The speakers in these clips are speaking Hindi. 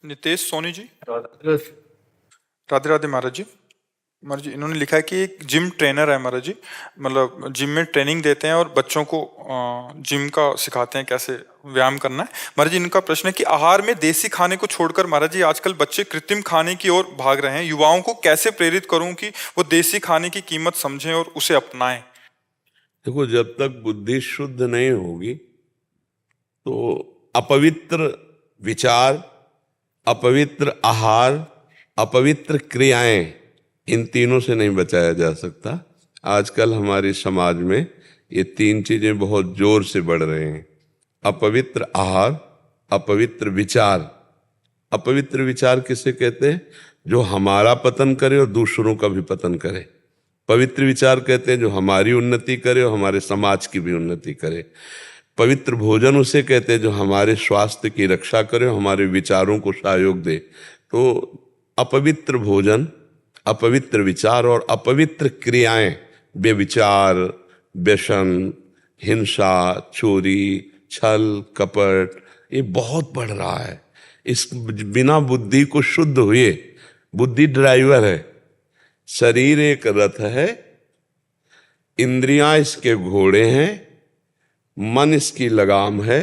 नितेश सोनी जी। बस। राधे राधे महाराज जी। महाराज जी, इन्होंने लिखा है कि एक जिम ट्रेनर है महाराज जी, मतलब जिम में ट्रेनिंग देते हैं और बच्चों को जिम का सिखाते हैं कैसे व्यायाम करना है। महाराज जी, इनका प्रश्न है कि आहार में देसी खाने को छोड़कर महाराज जी आजकल बच्चे कृत्रिम खाने की ओर भाग रहे हैं। युवाओं को कैसे प्रेरित करूं कि वो देसी खाने की कीमत समझें और उसे अपनाएं? देखो, जब तक बुद्धि शुद्ध नहीं होगी तो अपवित्र विचार, अपवित्र आहार, अपवित्र क्रियाएं, इन तीनों से नहीं बचाया जा सकता। आजकल हमारे समाज में ये तीन चीजें बहुत जोर से बढ़ रहे हैं। अपवित्र आहार, अपवित्र विचार। अपवित्र विचार किसे कहते हैं? जो हमारा पतन करे और दूसरों का भी पतन करे। पवित्र विचार कहते हैं जो हमारी उन्नति करे और हमारे समाज की भी उन्नति करे। पवित्र भोजन उसे कहते हैं जो हमारे स्वास्थ्य की रक्षा करे और हमारे विचारों को सहयोग दे। तो अपवित्र भोजन, अपवित्र विचार और अपवित्र क्रियाएं, व्यभिचार, व्यसन, हिंसा, चोरी, छल, कपट, ये बहुत बढ़ रहा है। इस बिना बुद्धि को शुद्ध हुए, बुद्धि ड्राइवर है, शरीर एक रथ है, इंद्रियां इसके घोड़े हैं, मन इसकी लगाम है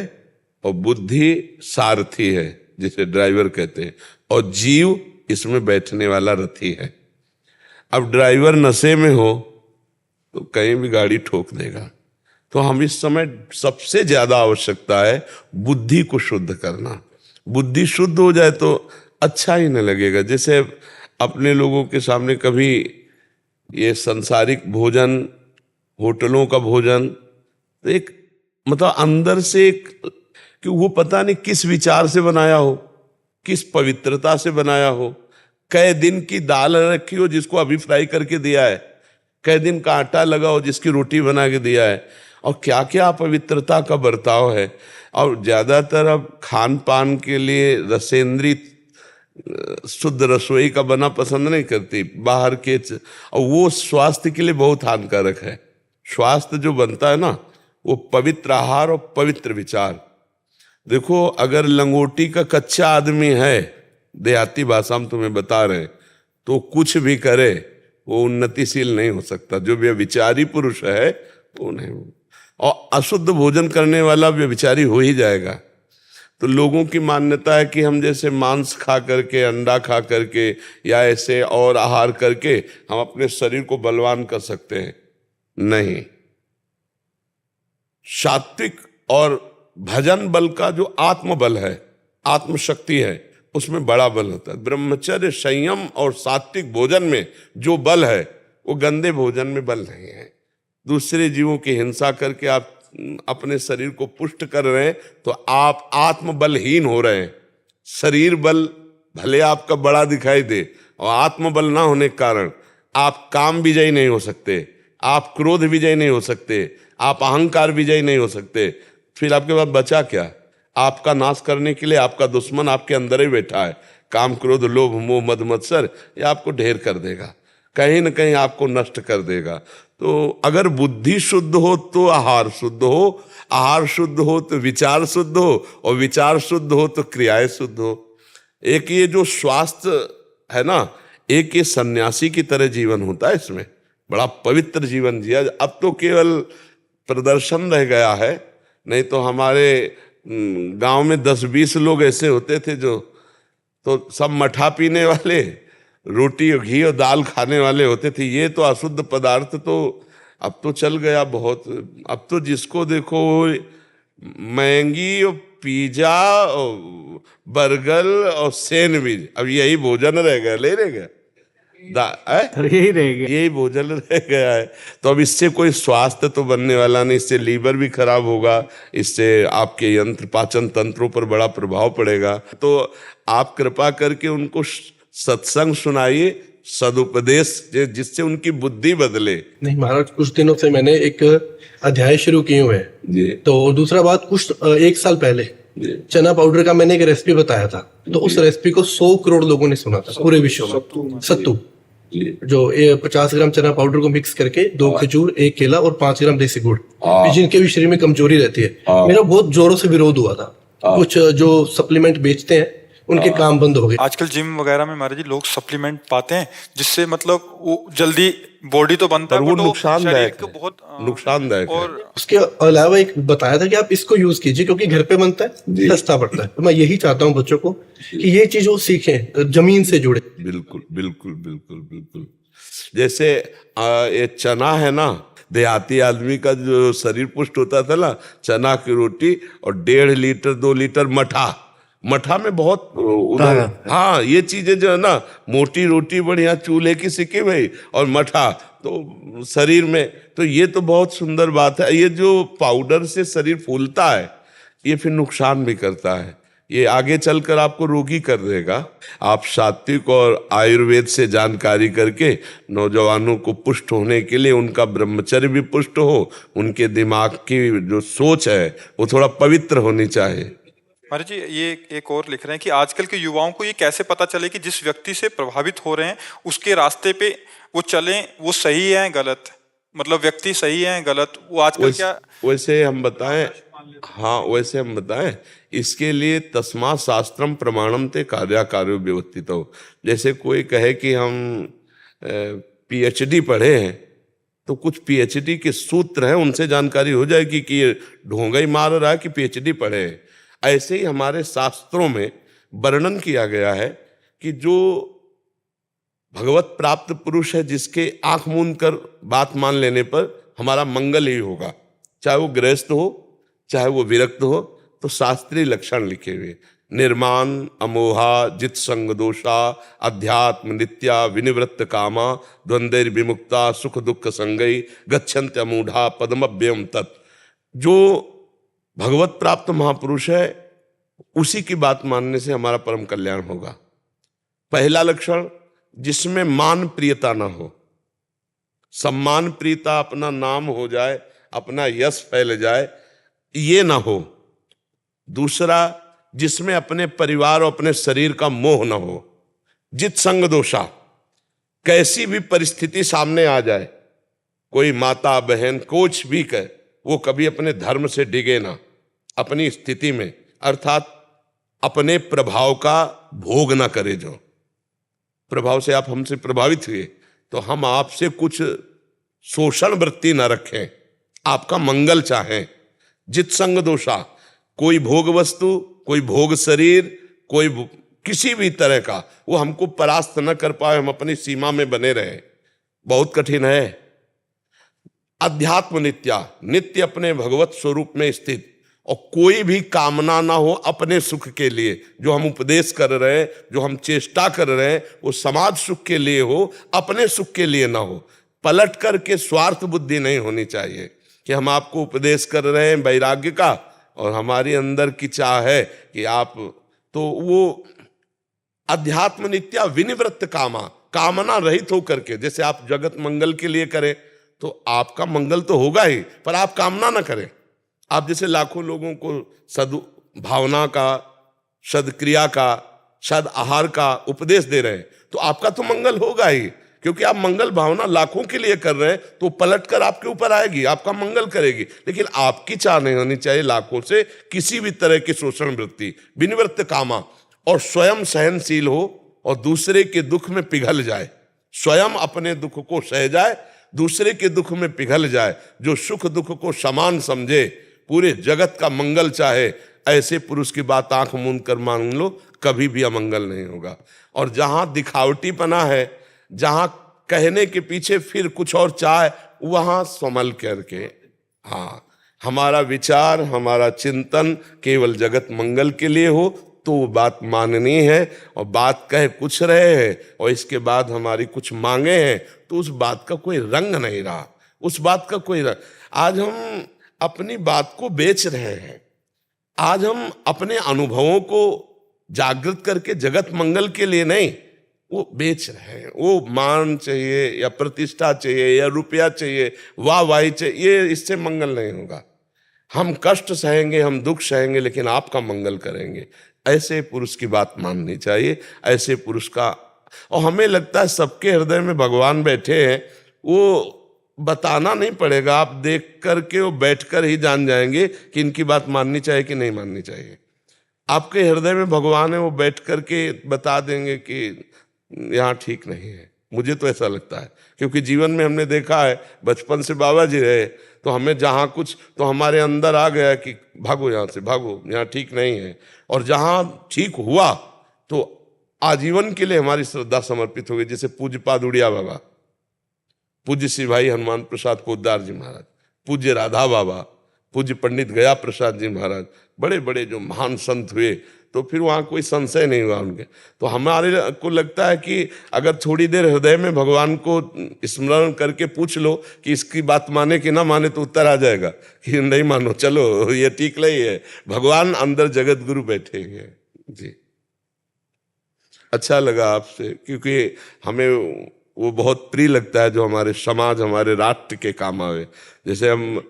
और बुद्धि सारथी है जिसे ड्राइवर कहते हैं, और जीव इसमें बैठने वाला रथी है। अब ड्राइवर नशे में हो तो कहीं भी गाड़ी ठोक देगा। तो हम इस समय सबसे ज्यादा आवश्यकता है बुद्धि को शुद्ध करना। बुद्धि शुद्ध हो जाए तो अच्छा ही न लगेगा। जैसे अपने लोगों के सामने कभी ये सांसारिक भोजन, होटलों का भोजन, तो एक मतलब अंदर से एक कि वो पता नहीं किस विचार से बनाया हो, किस पवित्रता से बनाया हो। कई दिन की दाल रखी हो जिसको अभी फ्राई करके दिया है, कई दिन का आटा लगा हो जिसकी रोटी बना के दिया है, और क्या क्या पवित्रता का बर्ताव है। और ज्यादातर अब खान पान के लिए रसेंद्री शुद्ध रसोई का बना पसंद नहीं करती, बाहर के, और वो स्वास्थ्य के लिए बहुत हानिकारक है। स्वास्थ्य जो बनता है ना, वो पवित्र आहार और पवित्र विचार। देखो, अगर लंगोटी का कच्चा आदमी है, देहाती भाषा में तुम्हें बता रहे हैं, तो कुछ भी करे वो उन्नतिशील नहीं हो सकता। जो व्यभिचारी पुरुष है वो नहीं, और अशुद्ध भोजन करने वाला व्यभिचारी हो ही जाएगा। तो लोगों की मान्यता है कि हम जैसे मांस खा करके, अंडा खा करके या ऐसे और आहार करके हम अपने शरीर को बलवान कर सकते हैं। नहीं, सात्विक और भजन बल का जो आत्मबल है, आत्मशक्ति है, उसमें बड़ा बल होता है। ब्रह्मचर्य, संयम और सात्विक भोजन में जो बल है वो गंदे भोजन में बल नहीं है। दूसरे जीवों की हिंसा करके आप अपने शरीर को पुष्ट कर रहे हैं तो आप आत्मबलहीन हो रहे हैं। शरीर बल भले आपका बड़ा दिखाई दे, और आत्मबल ना होने के कारण आप काम विजयी नहीं हो सकते, आप क्रोध विजयी नहीं हो सकते, आप अहंकार विजयी नहीं हो सकते। फिर आपके पास बचा क्या? आपका नाश करने के लिए आपका दुश्मन आपके अंदर ही बैठा है। काम, क्रोध, लोभ, मोह, मद, मत्सर, ये आपको ढेर कर देगा, कहीं न कहीं आपको नष्ट कर देगा। तो अगर बुद्धि शुद्ध हो तो आहार शुद्ध हो, आहार शुद्ध हो तो विचार शुद्ध हो, और विचार शुद्ध हो तो क्रियाएं शुद्ध हो। एक ये जो स्वास्थ्य है ना, एक ये सन्यासी की तरह जीवन होता है, इसमें बड़ा पवित्र जीवन जिया। अब तो केवल प्रदर्शन रह गया है, नहीं तो हमारे गांव में 10-20 लोग ऐसे होते थे जो तो सब मठा पीने वाले, रोटी और घी और दाल खाने वाले होते थे। ये तो अशुद्ध पदार्थ तो अब तो चल गया बहुत। अब तो जिसको देखो मैगी और पिज्जा और बर्गर और सैंडविच, अब यही भोजन रह गया, ले रह गया, यही रह गया, यही भोजन रह गया है। तो अब इससे कोई स्वास्थ्य तो बनने वाला नहीं, इससे लीवर भी खराब होगा, इससे आपके यंत्र पाचन तंत्रों पर बड़ा प्रभाव पड़ेगा। तो आप कृपा करके उनको सत्संग सुनाइए, सदुपदेश, जिससे उनकी बुद्धि बदले। नहीं महाराज, कुछ दिनों से मैंने एक अध्याय शुरू किए हुए हैं। तो दूसरा बात, कुछ 1 साल पहले चना पाउडर का मैंने एक रेसिपी बताया था, तो उस रेसिपी को 100 करोड़ लोगों ने सुना था पूरे विश्व में। सत्तू, जो 50 ग्राम चना पाउडर को मिक्स करके 2 खजूर, 1 केला और 5 ग्राम देसी गुड़, जिनके भी शरीर में कमजोरी रहती है, मेरा बहुत जोरों से विरोध हुआ था। कुछ जो सप्लीमेंट बेचते हैं उनके काम बंद हो गए। आजकल जिम वगैरह में महाराज जी लोग सप्लीमेंट पाते हैं जिससे मतलब वो जल्दी बॉडी तो बनता पर है वो but नुकसानदायक शरीर को है, बहुत नुकसानदायक है। और उसके अलावा एक बताया था कि आप इसको यूज कीजिए क्योंकि घर पे बनता है, सस्ता पड़ता है। तो मैं यही चाहता हूँ बच्चों को कि ये चीज वो सीखें, जमीन से जुड़े। बिल्कुल बिल्कुल बिल्कुल बिल्कुल। जैसे ये चना है ना, देहाती आदमी का जो शरीर पुष्ट होता था ना, चना की रोटी और 1.5 लीटर 2 लीटर मठा, मठा में बहुत उधर, हाँ ये चीजें जो है ना, मोटी रोटी बढ़िया चूल्हे की सिकी हुई और मठा तो शरीर में, तो ये तो बहुत सुंदर बात है। ये जो पाउडर से शरीर फूलता है ये फिर नुकसान भी करता है, ये आगे चलकर आपको रोगी कर देगा। आप सात्विक और आयुर्वेद से जानकारी करके नौजवानों को पुष्ट होने के लिए, उनका ब्रह्मचर्य भी पुष्ट हो, उनके दिमाग की जो सोच है वो थोड़ा पवित्र होनी चाहिए। महाराज जी ये एक और लिख रहे हैं कि आजकल के युवाओं को ये कैसे पता चले कि जिस व्यक्ति से प्रभावित हो रहे हैं उसके रास्ते पे वो चलें, वो सही है गलत, मतलब व्यक्ति सही है गलत, वो आजकल क्या वैसे हम बताएं, हाँ वैसे हम बताएं, इसके लिए तस्मा शास्त्रम प्रमाणम ते कार्याकार्यो व्यवस्थित हो। जैसे कोई कहे कि हम पीएचडी पढ़े हैं तो कुछ पीएचडी के सूत्र हैं, उनसे जानकारी हो जाएगी कि ये ढोंगा ही मार रहा है कि पीएचडी पढ़े हैं। ऐसे ही हमारे शास्त्रों में वर्णन किया गया है कि जो भगवत प्राप्त पुरुष है, जिसके आंख मूंद कर बात मान लेने पर हमारा मंगल ही होगा, चाहे वो गृहस्थ हो चाहे वो विरक्त हो, तो शास्त्रीय लक्षण लिखे हुए, निर्माण अमोहा जित संग दोषा अध्यात्म नित्या विनिवृत्त कामा द्वंद्वैर विमुक्ता सुख दुख संगई गच्छन्त्य मूढ़ा पद्मभ्यम तत्। जो भगवत प्राप्त महापुरुष है उसी की बात मानने से हमारा परम कल्याण होगा। पहला लक्षण, जिसमें मान प्रियता ना हो, सम्मान प्रियता, अपना नाम हो जाए, अपना यश फैल जाए, ये ना हो। दूसरा, जिसमें अपने परिवार और अपने शरीर का मोह ना हो। जित संग दोषा, कैसी भी परिस्थिति सामने आ जाए, कोई माता बहन कुछ भी कहे, वो कभी अपने धर्म से डिगे ना, अपनी स्थिति में, अर्थात अपने प्रभाव का भोग ना करे। जो प्रभाव से आप हमसे प्रभावित हुए तो हम आपसे कुछ शोषण वृत्ति ना रखें, आपका मंगल चाहें। जित संग दोषा, कोई भोग वस्तु, कोई भोग शरीर, कोई किसी भी तरह का वो हमको परास्त न कर पाए, हम अपनी सीमा में बने रहे, बहुत कठिन है। अध्यात्म नित्या, नित्य अपने भगवत स्वरूप में स्थित, और कोई भी कामना ना हो अपने सुख के लिए। जो हम उपदेश कर रहे हैं, जो हम चेष्टा कर रहे हैं, वो समाज सुख के लिए हो, अपने सुख के लिए ना हो। पलट करके स्वार्थ बुद्धि नहीं होनी चाहिए कि हम आपको उपदेश कर रहे हैं वैराग्य का और हमारी अंदर की चाह है कि आप, तो वो अध्यात्म नित्या विनिवृत्त कामा, कामना रहित होकर के, जैसे आप जगत मंगल के लिए करें तो आपका मंगल तो होगा ही, पर आप कामना ना करें। आप जैसे लाखों लोगों को सद्भावना का, सदक्रिया का, सद आहार का उपदेश दे रहे हैं, तो आपका तो मंगल होगा ही, क्योंकि आप मंगल भावना लाखों के लिए कर रहे हैं, तो पलट कर आपके ऊपर आएगी, आपका मंगल करेगी। लेकिन आपकी चाह नहीं होनी चाहिए लाखों से किसी भी तरह की शोषण वृत्ति, विनिवृत्त कामा, और स्वयं सहनशील हो और दूसरे के दुख में पिघल जाए, स्वयं अपने दुख को सह जाए, दूसरे के दुख में पिघल जाए। जो सुख दुख को समान समझे, पूरे जगत का मंगल चाहे, ऐसे पुरुष की बात आंख मूंद कर मान लो, कभी भी अमंगल नहीं होगा। और जहां दिखावटीपना है, जहां कहने के पीछे फिर कुछ और चाहे, वहां संभल करके, हाँ हमारा विचार, हमारा चिंतन केवल जगत मंगल के लिए हो तो बात माननी है। और बात कह कुछ रहे हैं और इसके बाद हमारी कुछ मांगे हैं, तो उस बात का कोई रंग नहीं रहा, उस बात का कोई रंग। आज हम अपनी बात को बेच रहे हैं, आज हम अपने अनुभवों को जागृत करके जगत मंगल के लिए नहीं, वो बेच रहे हैं। वो मान चाहिए या प्रतिष्ठा चाहिए या रुपया चाहिए, वाहवाही चाहिए, ये इससे मंगल नहीं होगा। हम कष्ट सहेंगे, हम दुख सहेंगे, लेकिन आपका मंगल करेंगे। ऐसे पुरुष की बात माननी चाहिए, ऐसे पुरुष का। और हमें लगता है सबके हृदय में भगवान बैठे हैं, वो बताना नहीं पड़ेगा, आप देख करके वो बैठ कर ही जान जाएंगे कि इनकी बात माननी चाहिए कि नहीं माननी चाहिए। आपके हृदय में भगवान है, वो बैठ करके बता देंगे कि यहाँ ठीक नहीं है। मुझे तो ऐसा लगता है, क्योंकि जीवन में हमने देखा है, बचपन से बाबा जी रहे तो हमें जहाँ कुछ तो हमारे अंदर आ गया कि भागो यहाँ से, भागो, यहाँ ठीक नहीं है। और जहाँ ठीक हुआ तो आजीवन के लिए हमारी श्रद्धा समर्पित हो गई। जैसे पूज्य पादुड़िया बाबा, पूज्य श्री भाई हनुमान प्रसाद पोद्दार जी महाराज, पूज्य राधा बाबा, पूज्य पंडित गया प्रसाद जी महाराज, बड़े बड़े जो महान संत हुए, तो फिर वहाँ कोई संशय नहीं हुआ उनके। तो हमारे को लगता है कि अगर थोड़ी देर हृदय में भगवान को स्मरण करके पूछ लो कि इसकी बात माने कि ना माने, तो उत्तर आ जाएगा कि नहीं मानो, चलो ये ठीक नहीं है, भगवान अंदर जगत गुरु बैठे हैं जी। अच्छा लगा आपसे, क्योंकि हमें वो बहुत प्रिय लगता है जो हमारे समाज, हमारे राष्ट्र के काम आवे। जैसे हम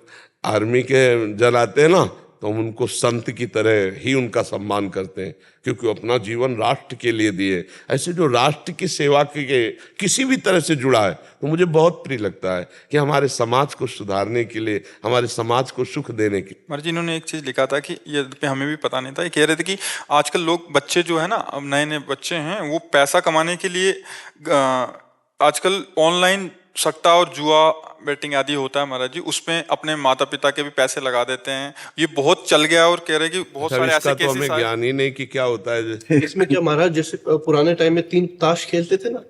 आर्मी के जन आते हैं ना, तो हम उनको संत की तरह ही उनका सम्मान करते हैं, क्योंकि अपना जीवन राष्ट्र के लिए दिए। ऐसे जो राष्ट्र की सेवा के किसी भी तरह से जुड़ा है, तो मुझे बहुत प्रिय लगता है कि हमारे समाज को सुधारने के लिए, हमारे समाज को सुख देने के। महाराज जी, इन्होंने एक चीज लिखा था कि ये पे हमें भी पता नहीं था, ये कह रहे थे कि आजकल लोग, बच्चे जो है ना, अब नए नए बच्चे हैं, वो पैसा कमाने के लिए आजकल ऑनलाइन सट्टा और जुआ बेटिंग आदि होता है महाराज जी, उसमें अपने माता पिता के भी पैसे लगा देते हैं। ये बहुत चल गया और कह रहे हैं कि बहुत सारे ऐसे तो हमें ज्ञान ही नहीं कि क्या होता है इसमें। क्या महाराज, जैसे पुराने टाइम में 3 ताश खेलते थे ना,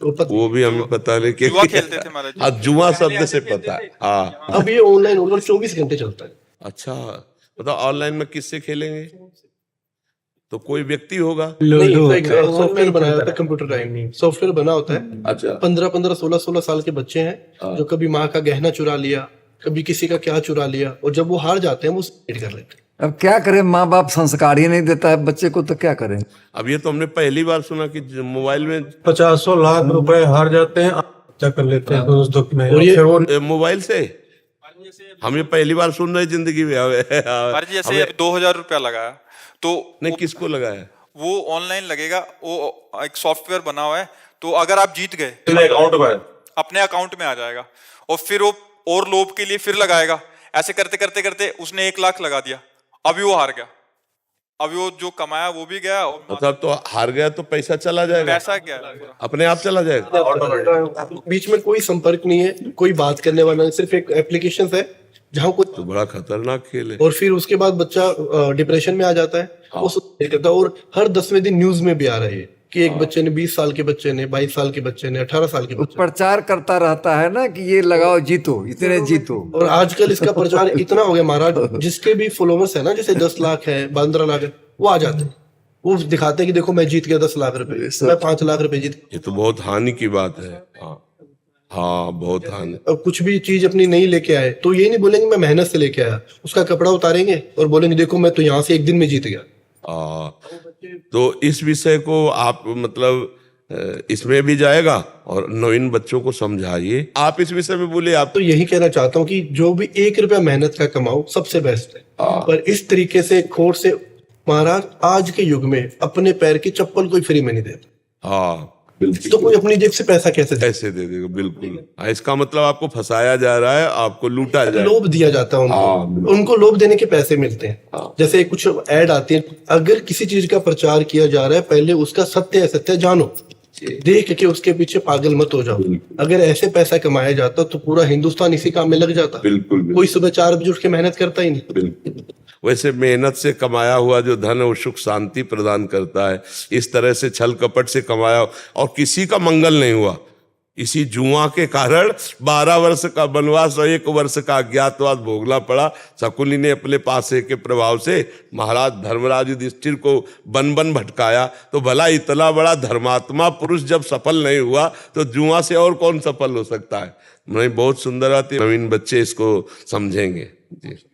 वो भी हमें पता नहीं कि जुआ खेलते थे महाराज जी। आज जुआ शब्द से पता है। हाँ, अब ये ऑनलाइन 24 घंटे चलता है। अच्छा, मतलब ऑनलाइन में किससे खेलेंगे? तो कोई व्यक्ति होगा? सॉफ्टवेयर बनाया होता है, कंप्यूटर टाइम सॉफ्टवेयर बना होता है। अच्छा, 15 16 साल के बच्चे हैं जो कभी माँ का गहना चुरा लिया, कभी किसी का क्या चुरा लिया, और जब वो हार जाते हैं वो सुसाइड कर लेते हैं। अब क्या करें, माँ बाप संस्कार ही नहीं देता है बच्चे को, तो क्या करें। अब ये तो हमने पहली बार सुना कि मोबाइल में 50 लाख रुपए हार जाते हैं, क्या कर लेते हैं उस दुख में। और ये फिर वो मोबाइल से हम ये पहली बार सुन रहे जिंदगी में। महाराज जी, जैसे 2000 रुपया लगाया तो नहीं, किसको लगाया? वो ऑनलाइन लगेगा, वो एक सॉफ्टवेयर बना हुआ है, तो अगर आप जीत गए अकाउंट में अपने अकाउंट में आ जाएगा, और फिर वो और लोभ के लिए फिर लगाएगा। ऐसे करते करते करते उसने 1 लाख लगा दिया, अभी वो हार गया, अभी वो जो कमाया वो भी गया, और मतलब तो हार गया तो पैसा चला जाएगा, पैसा क्या है, अपने आप चला जाएगा। बीच में कोई संपर्क नहीं है, कोई बात करने वाला नहीं, सिर्फ एक एप्लीकेशन है जहाँ कोई। तो बड़ा खतरनाक खेल है। और फिर उसके बाद बच्चा डिप्रेशन में आ जाता है, वो सुसाइड करता है। और हर 10वें दिन न्यूज में भी आ रही है कि एक बच्चे ने, 20 साल के बच्चे ने, 22 साल के बच्चे ने, 18 साल के बच्चे ने। प्रचार करता रहता है ना कि ये लगाओ जीतो, इतने जीतो। और आजकल इसका प्रचार इतना हो गया महाराज, जिसके भी फॉलोवर्स है ना, जैसे 10 लाख है, 15 लाख है, वो आ जाते हैं, वो दिखाते हैं कि देखो मैं जीत गया 10 लाख रुपए, मैं 5 लाख रुपए जीत। ये तो बहुत हानि की बात है। हाँ हाँ, बहुत हानि। अब कुछ भी चीज अपनी नहीं लेके आए तो ये नहीं बोलेंगे मैं मेहनत से लेके आया, उसका कपड़ा उतारेंगे और बोलेंगे देखो मैं तो यहाँ से 1 दिन में जीत गया। तो इस विषय को आप मतलब इसमें भी जाएगा और नवीन बच्चों को समझाइए। आप इस विषय में बोले। आप तो यही कहना चाहता हूँ कि जो भी 1 रुपया मेहनत का कमाओ सबसे बेस्ट है, पर इस तरीके से खोट से महाराज आज के युग में अपने पैर की चप्पल कोई फ्री में नहीं देता। हाँ, तो कोई अपनी जेब से पैसा कैसे दे? ऐसे दे देगा, बिल्कुल। इसका मतलब आपको फंसाया जा रहा है, आपको लूटा जा रहा है, लोभ दिया जाता है उनको, उनको लोभ देने के पैसे मिलते हैं। जैसे कुछ ऐड आती है, अगर किसी चीज का प्रचार किया जा रहा है पहले उसका सत्य असत्य जानो, देख के उसके पीछे पागल मत हो जाओ। अगर ऐसे पैसा कमाया जाता तो पूरा हिंदुस्तान इसी काम में लग जाता। बिल्कुल। कोई सुबह 4 बजे उठ के मेहनत करता ही नहीं। वैसे मेहनत से कमाया हुआ जो धन है वो सुख शांति प्रदान करता है। इस तरह से छल कपट से कमाया और किसी का मंगल नहीं हुआ, इसी जुआ के कारण 12 वर्ष का वनवास और 1 वर्ष का अज्ञातवास भोगना पड़ा। शकुनी ने अपने पासे के प्रभाव से महाराज धर्मराज युधिष्ठिर को बन बन भटकाया। तो भला इतना बड़ा धर्मात्मा पुरुष जब सफल नहीं हुआ तो जुआ से और कौन सफल हो सकता है। नहीं, बहुत सुंदर बात है, नवीन बच्चे इसको समझेंगे जी।